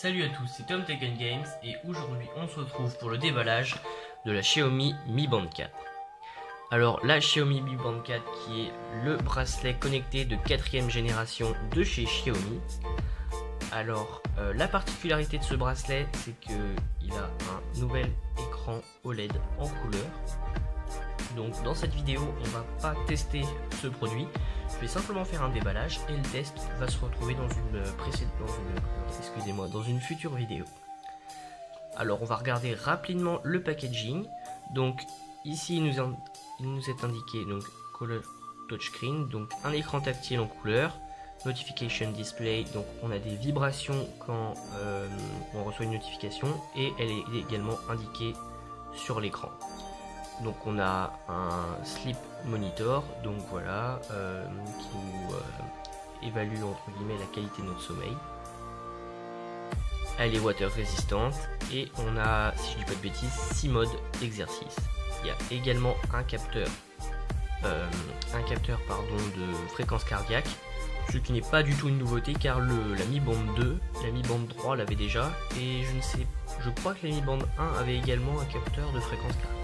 Salut à tous, c'est Tom Taken Games et aujourd'hui on se retrouve pour le déballage de la Xiaomi Mi Band 4. Alors la Xiaomi Mi Band 4 qui est le bracelet connecté de 4ème génération de chez Xiaomi. Alors la particularité de ce bracelet c'est qu'il a un nouvel écran OLED en couleur. Donc dans cette vidéo on va pas tester ce produit, je vais simplement faire un déballage et le test va se retrouver dans une future vidéo. Alors on va regarder rapidement le packaging. Donc ici il nous est indiqué donc Color Touchscreen, donc un écran tactile en couleur, Notification Display, donc on a des vibrations quand on reçoit une notification et elle est également indiquée sur l'écran. Donc on a un sleep monitor, donc voilà, qui nous évalue entre guillemets la qualité de notre sommeil. Elle est water résistante et on a, si je dis pas de bêtises, 6 modes d'exercice. Il y a également un capteur de fréquence cardiaque, ce qui n'est pas du tout une nouveauté car la Mi Band 2, la Mi Band 3 l'avait déjà et je crois que la Mi Band 1 avait également un capteur de fréquence cardiaque.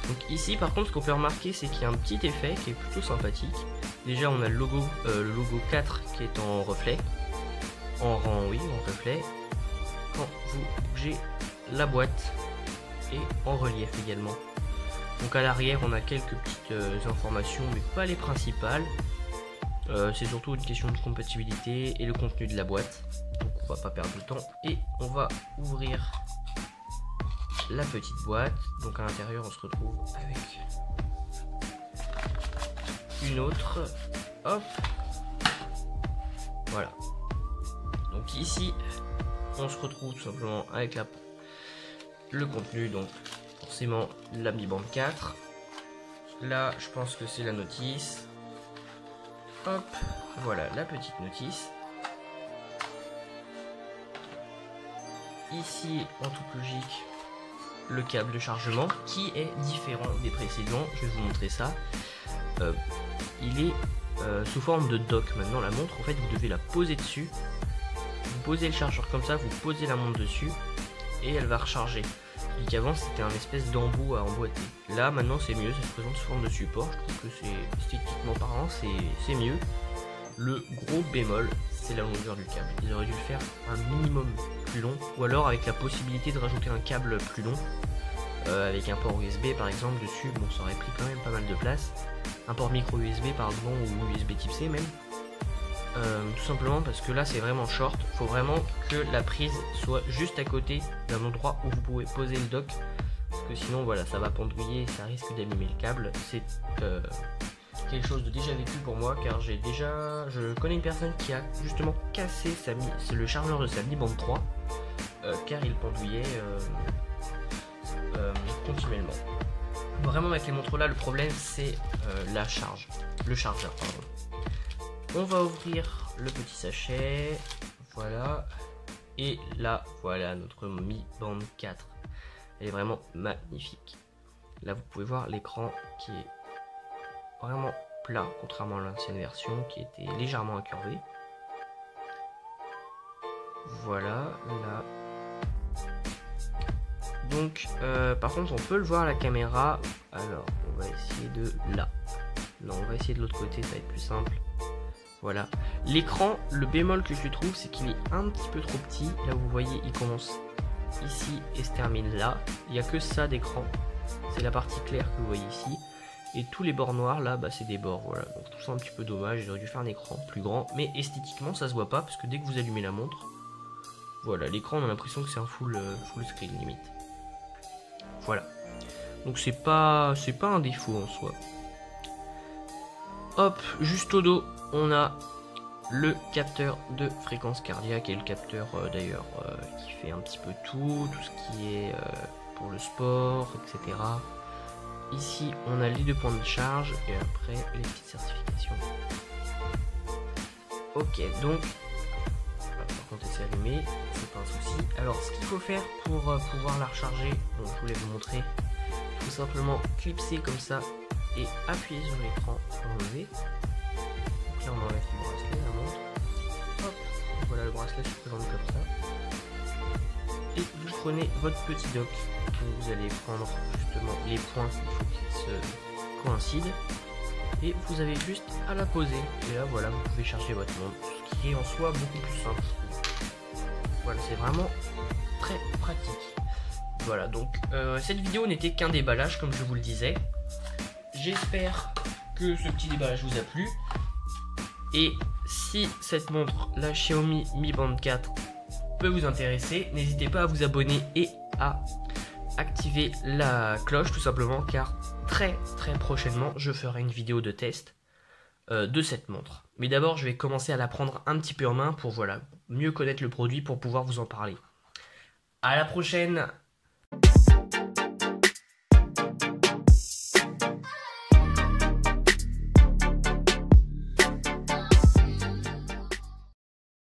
Donc ici par contre ce qu'on peut remarquer c'est qu'il y a un petit effet qui est plutôt sympathique. Déjà on a le logo 4 qui est en reflet, en reflet. Quand vous bougez la boîte et en relief également. Donc à l'arrière on a quelques petites informations mais pas les principales. C'est surtout une question de compatibilité et le contenu de la boîte. Donc on va pas perdre de temps et on va ouvrir la petite boîte. Donc à l'intérieur on se retrouve avec une autre, hop, voilà. Donc ici on se retrouve tout simplement avec le contenu, donc forcément la Mi Band 4. Là je pense que c'est la notice, hop, voilà la petite notice. Ici en toute logique le câble de chargement qui est différent des précédents, je vais vous montrer ça. Il est sous forme de dock. Maintenant la montre en fait vous devez la poser dessus, vous posez le chargeur comme ça, vous posez la montre dessus et elle va recharger. Et qu'avant c'était un espèce d'embout à emboîter. Là maintenant c'est mieux, ça se présente sous forme de support, je trouve que c'est esthétiquement parlant, c'est mieux. Le gros bémol c'est la longueur du câble, ils auraient dû le faire un minimum plus long ou alors avec la possibilité de rajouter un câble plus long avec un port USB par exemple dessus. Bon, ça aurait pris quand même pas mal de place, un port micro USB pardon, ou USB type C même, tout simplement parce que là c'est vraiment short. Faut vraiment que la prise soit juste à côté d'un endroit où vous pouvez poser le dock, parce que sinon voilà ça va pendouiller et ça risque d'abîmer le câble. C'est quelque chose de déjà vécu pour moi car je connais une personne qui a justement cassé le chargeur de sa Mi Band 3 car il pendouillait continuellement. Vraiment avec les montres là le problème c'est le chargeur pardon. On va ouvrir le petit sachet, voilà, et là voilà notre Mi Band 4. Elle est vraiment magnifique. Là vous pouvez voir l'écran qui est vraiment plat, contrairement à l'ancienne version qui était légèrement incurvée. Voilà, là. Donc, par contre, on peut le voir à la caméra. Alors, on va essayer de là. Non, on va essayer de l'autre côté, ça va être plus simple. Voilà. L'écran, le bémol que je lui trouve, c'est qu'il est un petit peu trop petit. Là, vous voyez, il commence ici et se termine là. Il n'y a que ça d'écran. C'est la partie claire que vous voyez ici. Et tous les bords noirs là c'est des bords, voilà, donc tout ça un petit peu dommage, j'aurais dû faire un écran plus grand, mais esthétiquement ça se voit pas parce que dès que vous allumez la montre, voilà, l'écran on a l'impression que c'est un full screen limite. Voilà, donc c'est pas un défaut en soi. Hop, juste au dos on a le capteur de fréquence cardiaque et le capteur d'ailleurs qui fait un petit peu tout ce qui est pour le sport, etc. Ici on a les 2 points de charge et après les petites certifications. Ok, donc par contre c'est allumé, c'est pas un souci. Alors ce qu'il faut faire pour pouvoir la recharger, donc je voulais vous montrer, il faut simplement clipser comme ça et appuyer sur l'écran pour enlever. Donc là on enlève le bracelet, la montre. Hop, Voilà, le bracelet se présente comme ça. Et vous prenez votre petit dock. Donc vous allez prendre justement les points, il faut qu'ils se coïncident. Et vous avez juste à la poser. Et là, voilà, vous pouvez charger votre montre. Ce qui est en soi beaucoup plus simple, je trouve. Voilà, c'est vraiment très pratique. Voilà, donc cette vidéo n'était qu'un déballage, comme je vous le disais. J'espère que ce petit déballage vous a plu. Et si cette montre, la Xiaomi Mi Band 4, peut vous intéresser, n'hésitez pas à vous abonner et à activer la cloche tout simplement, car très prochainement je ferai une vidéo de test de cette montre. Mais d'abord je vais commencer à la prendre un petit peu en main pour voilà, mieux connaître le produit, pour pouvoir vous en parler. À la prochaine.